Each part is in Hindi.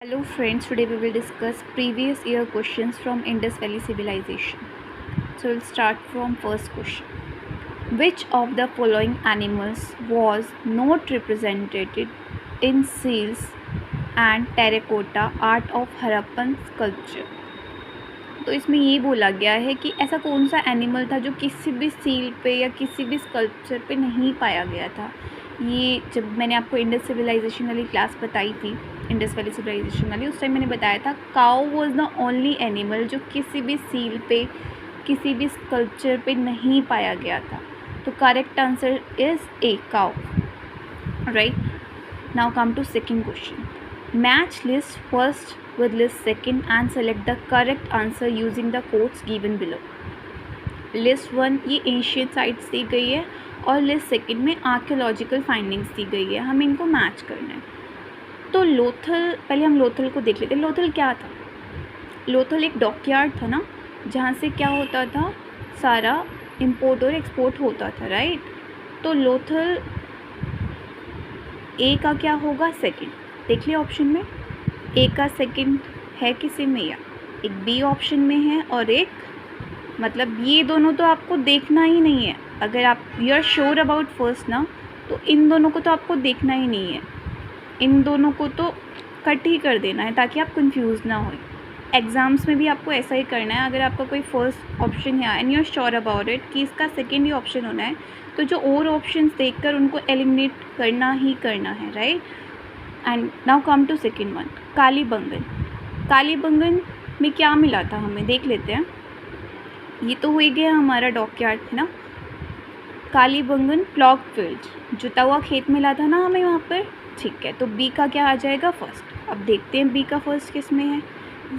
Hello friends, today we will discuss previous year questions from Indus Valley Civilization. So we'll start from first question. Which of the following animals was not represented in seals and terracotta art of Harappan sculpture? तो इसमें ये बोला गया है कि ऐसा कौन सा एनिमल था जो किसी भी सील पे या किसी भी स्कल्पचर पे नहीं पाया गया था। ये जब मैंने आपको इंडस सिविलाइजेशन वाली क्लास बताई थी, इंडस वैली सिविलाइजेशन वाली, उस टाइम मैंने बताया था काऊ वॉज द ओनली एनिमल जो किसी भी सील पे किसी भी स्कल्पचर पे नहीं पाया गया था। तो correct answer is A cow, right. Now come to second question. Match list first with list second and select the correct answer using the quotes given below. List 1 ये एशियन साइट्स दी गई है और लिस्ट सेकंड में आर्कियोलॉजिकल फाइंडिंग्स दी गई है, हमें इनको मैच करना है। तो लोथल, पहले हम लोथल को देख लेते हैं। लोथल क्या था? लोथल एक डॉकयार्ड था ना, जहाँ से क्या होता था, सारा इंपोर्ट और एक्सपोर्ट होता था, राइट। तो लोथल ए का क्या होगा? सेकंड। देख लिया ऑप्शन में, ए का सेकंड है किसी में, या एक बी ऑप्शन में है और एक, मतलब ये दोनों तो आपको देखना ही नहीं है। अगर आप you are sure about first ना, तो इन दोनों को तो आपको देखना ही नहीं है, इन दोनों को तो कट ही कर देना है ताकि आप कंफ्यूज ना हो। एग्ज़ाम्स में भी आपको ऐसा ही करना है। अगर आपका कोई फर्स्ट ऑप्शन है and you are sure about it कि इसका सेकेंड ही ऑप्शन होना है, तो जो और ऑप्शंस देखकर उनको एलिमिनेट करना ही करना है, right. And now come to second one, Kalibangan. Kalibangan में क्या मिला था हमें, देख लेते हैं। ये तो हो गया हमारा डॉकयार्ड, है ना। कालीबंगन प्लॉग फील्ड, जुता हुआ खेत मिला था ना हमें वहाँ पर, ठीक है। तो बी का क्या आ जाएगा? फर्स्ट। अब देखते हैं बी का फर्स्ट किस में है।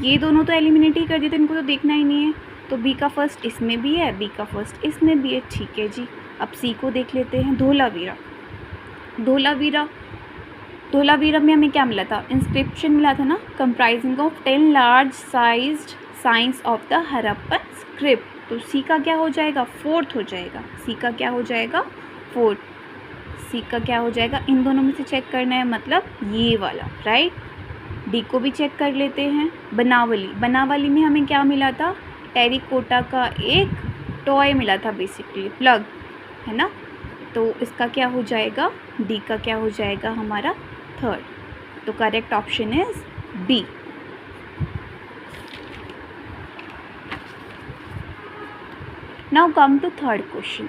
ये दोनों तो एलिमिनेट ही कर दिए थे, इनको तो देखना ही नहीं है। तो बी का फर्स्ट इसमें भी है, बी का फर्स्ट इसमें भी है, ठीक है जी। अब सी को देख लेते हैं, धोलावीरा। धोलावीरा, धोलावीरा में हमें क्या मिला था? इंस्क्रिप्शन मिला था ना, comprising of 10 large sized science of the Harappan script. तो सी का क्या हो जाएगा? फोर्थ हो जाएगा। सी का क्या हो जाएगा? फोर्थ। सी का क्या हो जाएगा? इन दोनों में से चेक करना है, मतलब ये वाला, राइट। डी को भी चेक कर लेते हैं। बनावली, बनावली में हमें क्या मिला था? टेरिकोटा का एक टॉय मिला था, बेसिकली प्लग, है ना। तो इसका क्या हो जाएगा? डी का क्या हो जाएगा हमारा? थर्ड। तो correct option is B. Now come to third question.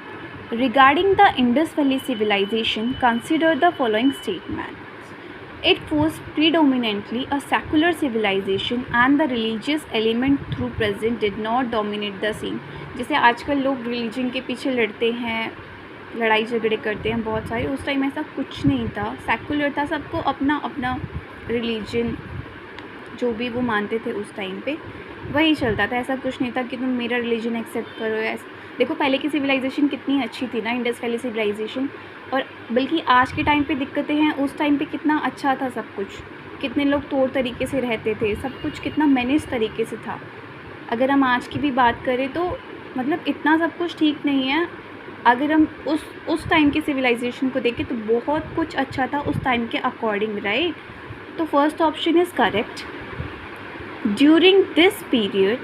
Regarding the Indus Valley civilization, consider the following statements. It was predominantly a secular civilization and the religious element through present did not dominate the scene. जैसे आजकल लोग रिलीजन के पीछे लड़ते हैं, लड़ाई झगड़े करते हैं बहुत सारे, उस टाइम ऐसा कुछ नहीं था, सेकुलर था, सबको अपना अपना रिलीजन जो भी वो मानते थे उस टाइम पे वही चलता था। ऐसा कुछ नहीं था कि तुम मेरा रिलीजन एक्सेप्ट करो। ऐसा देखो पहले की सिविलाइजेशन कितनी अच्छी थी ना, इंडस वैली सिविलाइजेशन। और बल्कि आज के टाइम पे दिक्कतें हैं, उस टाइम पे कितना अच्छा था सब कुछ, कितने लोग तौर तरीके से रहते थे, सब कुछ कितना मैनेज तरीके से था। अगर हम आज की भी बात करें तो मतलब इतना सब कुछ ठीक नहीं है। अगर हम उस टाइम की सिविलाइजेशन को देखें तो बहुत कुछ अच्छा था उस टाइम के अकॉर्डिंग, राइट। तो first option is correct. During this period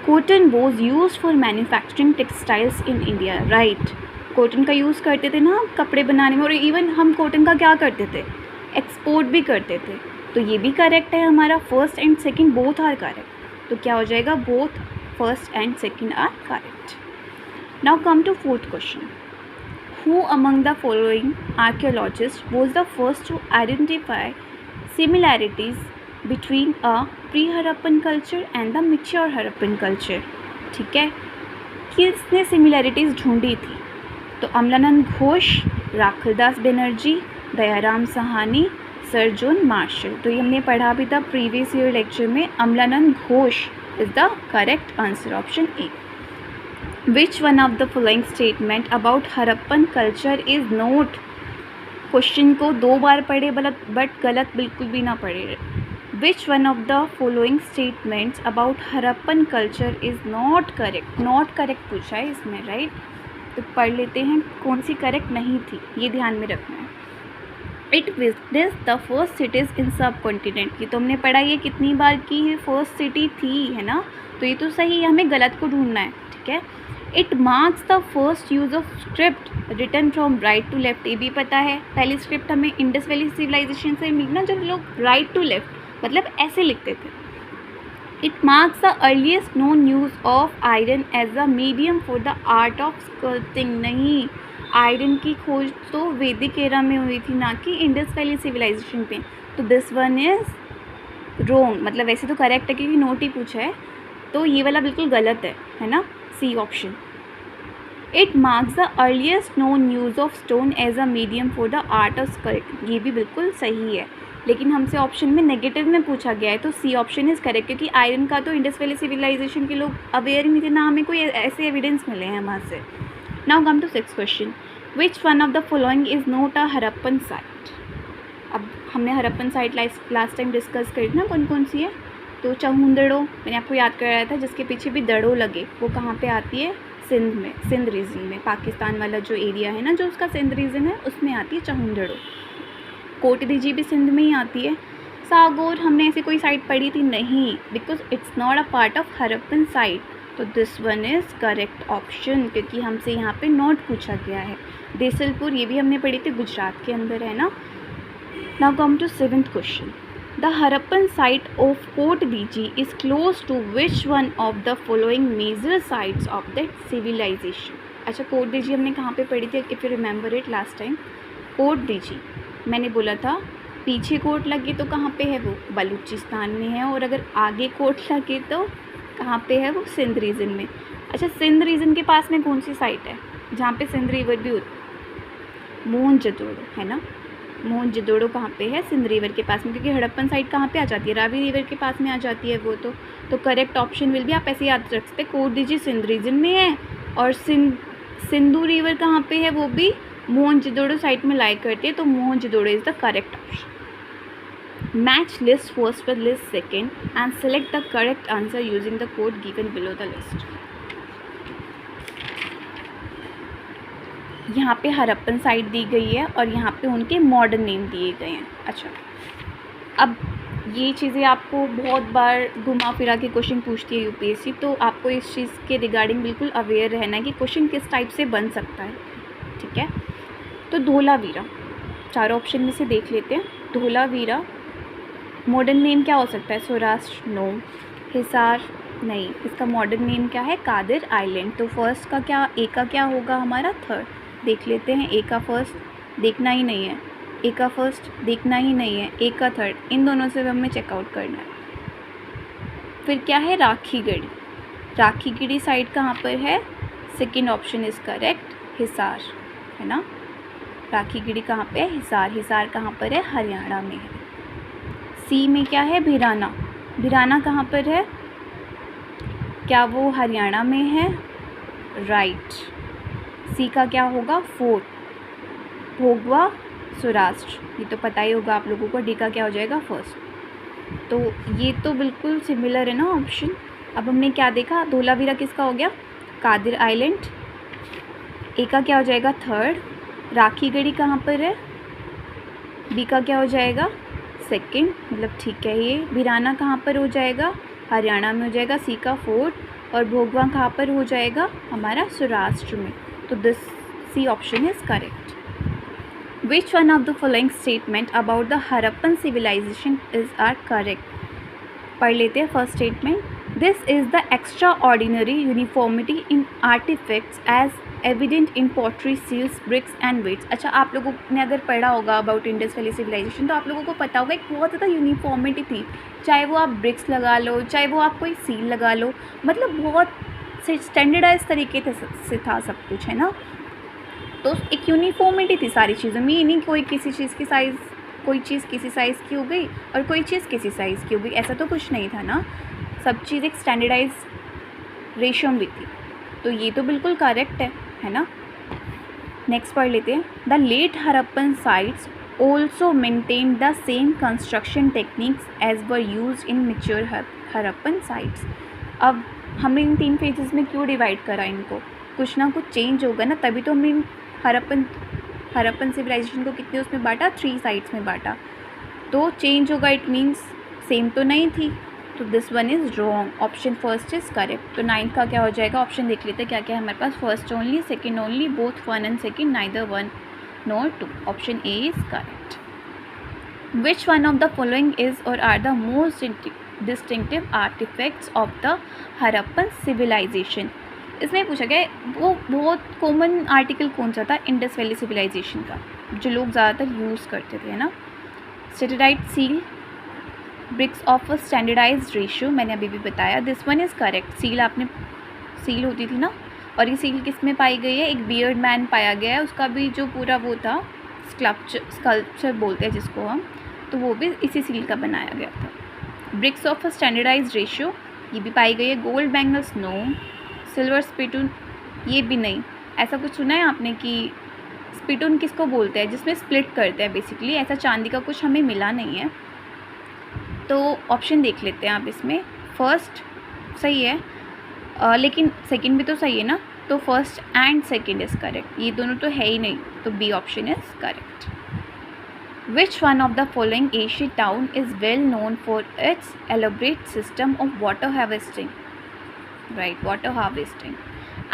cotton was use for manufacturing textiles in India, right. Cotton का यूज़ करते थे ना कपड़े बनाने में, और इवन हम कॉटन का क्या करते थे? एक्सपोर्ट भी करते थे। तो ये भी करेक्ट है हमारा, first and second both are correct. तो क्या हो जाएगा? Both first and second are correct. Now come to fourth question. Who among the following archaeologists was the first to identify similarities between a pre-Harappan culture and the mature Harappan culture? ठीक है, किसने सिमिलैरिटीज़ ढूंढी थी? तो Amalanand Ghosh, Rakhaldas Banerjee, Dayaram Sahni, sir John Marshall. तो ये हमने पढ़ा भी था प्रीवियस ईयर लेक्चर में। Amalanand Ghosh is the correct answer, option A. Which one of the following statement about Harappan culture is not? Question को दो बार पढ़े बट गलत बिल्कुल भी ना पढ़े। Which one of the following statements about Harappan culture is not correct? Not correct पूछा है इसमें, राइट। तो पढ़ लेते हैं कौन सी करेक्ट नहीं थी, ये ध्यान में रखना है। It visited the first cities in सब कॉन्टिनेंट। ये तो हमने पढ़ा, ये कितनी बार की है फर्स्ट सिटी थी, है ना, तो ये तो सही है, हमें गलत को ढूंढना है, ठीक है। It marks the first use of script written from right to left, ये भी पता है, पहली स्क्रिप्ट हमें इंडस वैली सिविलाइजेशन से मिली ना, जब लोग राइट टू लेफ्ट मतलब ऐसे लिखते थे। It marks the earliest known use of iron as a medium for the art of sculpting. नहीं, आयरन की खोज तो वैदिक एरा में हुई थी, ना कि इंडस वैली सिविलाइजेशन पे, तो दिस वन इज़ रोंग, मतलब वैसे तो करेक्ट है क्योंकि नोट ही पूछा है, तो ये वाला बिल्कुल गलत है ना, C option. It marks the earliest known use of stone as a medium for the art of sculpting, ये भी बिल्कुल सही है, लेकिन हमसे ऑप्शन में नेगेटिव में पूछा गया है, तो सी ऑप्शन इज़ करेक्ट, क्योंकि आयरन का तो इंडस वैली सिविलाइजेशन के लोग अवेयर ही नहीं थे, ना हमें कोई ऐसे एविडेंस मिले हैं वहाँ से। Now come to 6th question, which one of the following is not a Harappan site. अब हमने Harappan site last time discuss करी ना, कौन कौन सी है, तो चहुंदड़ो मैंने आपको याद कराया था, जिसके पीछे भी दड़ो लगे, वो कहाँ पे आती है, सिंध में, सिंध रीजन में, पाकिस्तान वाला जो एरिया है ना, जो उसका सिंध रीजन है, उसमें आती है चहुंदड़ो। कोटदीजी भी सिंध में ही आती है। सागौर हमने ऐसी कोई साइट पढ़ी थी नहीं, because it's not a part of Harappan site, तो this one is correct option, क्योंकि हमसे यहाँ पे नोट पूछा गया है। देसलपुर ये भी हमने पढ़ी थी, गुजरात के अंदर है ना। Now come to 7th question, the Harappan site of Kot Diji is close to which one of the following major sites of that civilization. अच्छा, कोटदीजी हमने कहाँ पे पढ़ी थी, if you remember it last time, Kot Diji मैंने बोला था पीछे कोट लगे तो कहाँ पे है, वो बलूचिस्तान में है, और अगर आगे कोट लगे तो कहाँ पे है, वो सिंध रीजन में। अच्छा, सिंध रीजन के पास में कौन सी साइट है जहाँ पे सिंध रिवर भी होती, मोहनजोदड़ो है ना, मोहनजोदड़ो कहाँ पे है, सिंध रिवर के पास में, क्योंकि हड़प्पन साइट कहाँ पे आ जाती है, रावी रिवर के पास में आ जाती है वो, तो करेक्ट ऑप्शन विल भी, आप ऐसे याद रख सकते, कोटदीजी सिंध रीजन में है, और सिंधु रिवर कहाँ पे है, वो भी मोहनजोदड़ो साइट में लाई करती है, तो Mohenjodaro is the correct option. Match list first with list second and select the correct answer using the code given below the list. यहाँ पे हरप्पन साइट दी गई है और यहाँ पे उनके मॉडर्न नेम दिए गए हैं। अच्छा, अब ये चीज़ें आपको बहुत बार घुमा फिरा के क्वेश्चन पूछती है यूपीएससी, तो आपको इस चीज़ के रिगार्डिंग बिल्कुल अवेयर रहना है कि क्वेश्चन किस टाइप से बन सकता है, ठीक है। तो धोलावीरा, चारों ऑप्शन में से देख लेते हैं। धोलावीरा मॉडर्न नेम क्या हो सकता है, सौराष्ट्र, नो। हिसार, नहीं, इसका मॉडर्न नेम क्या है, कादिर आइलैंड, तो फर्स्ट का क्या, ए का क्या होगा हमारा, थर्ड। देख लेते हैं, ए का फर्स्ट देखना ही नहीं है, ए का फर्स्ट देखना ही नहीं है, ए का थर्ड, इन दोनों से हमें चेकआउट करना है। फिर क्या है, राखीगढ़ी, राखीगढ़ी साइड कहाँ पर है, second option is correct, Hisar है ना। राखीगढ़ी कहाँ पे है, हिसार, हिसार कहाँ पर है, हरियाणा में है। सी में क्या है, भिराना, भिराना कहाँ पर है, क्या वो हरियाणा में है, राइट। सी का क्या होगा, फोर्थ, भोगवा, सौराष्ट्र, ये तो पता ही होगा आप लोगों को। डी का क्या हो जाएगा, फर्स्ट। तो ये तो बिल्कुल सिमिलर है ना ऑप्शन। अब हमने क्या देखा, धोलावीरा किसका हो गया, कादिर आइलैंड, ए का क्या हो जाएगा, थर्ड। राखीगढ़ी कहाँ पर है, बी का क्या हो जाएगा, सेकंड, मतलब ठीक है। ये भिराना कहाँ पर हो जाएगा, हरियाणा में हो जाएगा, सी का फोर्थ, और भोगवा कहाँ पर हो जाएगा, हमारा सौराष्ट्र में, तो this C option is correct. Which one of the following statement about the Harappan civilization is are correct. पढ़ लेते हैं first statement, this is the extraordinary uniformity in artifacts as evident in pottery, seals, bricks and weights. अच्छा, आप लोगों ने अगर पढ़ा होगा अबाउट इंडस वैली सिविलाइजेशन, तो आप लोगों को पता होगा एक बहुत ज़्यादा यूनिफॉर्मिटी थी, चाहे वो आप ब्रिक्स लगा लो, चाहे वो आप कोई सील लगा लो, मतलब बहुत स्टैंडर्डाइज तरीके से था सब कुछ, है ना। तो एक यूनिफॉर्मिटी थी सारी चीज़ों में, ये नहीं कोई किसी चीज़ की साइज़, कोई चीज़ किसी साइज़ की हो गई और कोई चीज़ किसी साइज़ की हो गई, ऐसा तो कुछ नहीं था ना, सब चीज़ एक स्टैंडर्डाइज रेशियो में थी, तो ये तो बिल्कुल करेक्ट है ना। नेक्स्ट पढ़ लेते हैं, the late Harappan sites also maintain the same construction techniques as were used in mature Harappan sites. अब हमने इन 3 फेजेस में क्यों डिवाइड करा इनको, कुछ ना कुछ चेंज होगा ना, तभी तो हमने हरप्पन हड़प्पन सिविलाइजेशन को कितने उसमें बांटा, 3 साइड्स में बांटा। तो चेंज होगा, इट मीन्स सेम तो नहीं थी, तो this one is wrong, option first is correct. तो 9 का क्या हो जाएगा, ऑप्शन देख लेते हैं क्या क्या है हमारे पास। First only, second only, both 1 and 2, neither 1 nor 2, option A is correct. Which one of the following is or are the most distinctive artifacts of the Harappan civilization? इसमें पूछा गया है वो बहुत कॉमन आर्टिकल कौन सा था इंडस वैली सिविलाइजेशन का, जो लोग ज़्यादातर यूज़ करते थे, है ना। Steatite seal, bricks of a standardised ratio, मैंने अभी भी बताया, this one is correct. Seal आपने, सील होती थी ना, और ये सील किस में पाई गई है, एक बियर्ड मैन पाया गया है, उसका भी जो पूरा वो था स्कल्पचर बोलते हैं जिसको हम, तो वो भी इसी सील का बनाया गया था। Bricks of a standardised ratio, ये भी पाई गई है। Gold bangles, no. Silver spittoon, ये भी नहीं। ऐसा कुछ सुना है आपने कि स्पिटून किसको बोलते हैं, जिसमें स्प्लिट करते हैं बेसिकली, ऐसा चांदी का कुछ हमें मिला नहीं है। तो ऑप्शन देख लेते हैं आप इसमें। फर्स्ट सही है, लेकिन सेकंड भी तो सही है ना, तो first and second is correct, ये दोनों तो है ही नहीं, तो B option is correct. Which one of the following Asian town is well known for its elaborate system of water harvesting? Right, water harvesting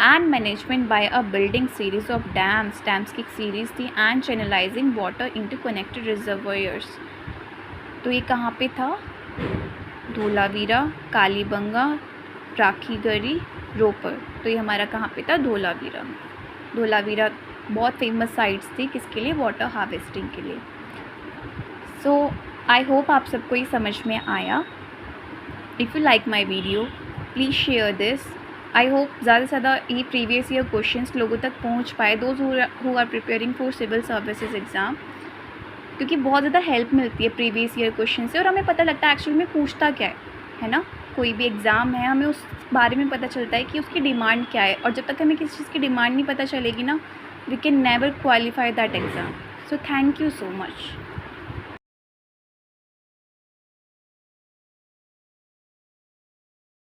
and management by a building series of dams. Dams की एक सीरीज थी, and channelizing water into connected reservoirs. तो ये कहाँ पे था, धोलावीरा, कालीबंगा, राखीगढ़ी, रोपर। तो ये हमारा कहाँ पे था, धोलावीरा में। धोलावीरा बहुत फेमस साइट्स थी किसके लिए, वाटर हार्वेस्टिंग के लिए। सो आई होप आप सबको ये समझ में आया। If you like my video please share this. I hope ज़्यादा से ज़्यादा ये प्रीवियस ईयर क्वेश्चंस लोगों तक पहुंच पाए, those who are preparing for civil services exam, क्योंकि बहुत ज़्यादा हेल्प मिलती है प्रीवियस ईयर क्वेश्चन से, और हमें पता लगता है एक्चुअली में पूछता क्या है ना। कोई भी एग्ज़ाम है, हमें उस बारे में पता चलता है कि उसकी डिमांड क्या है, और जब तक हमें किसी चीज़ की डिमांड नहीं पता चलेगी ना, we can never qualify that exam. So thank you so much.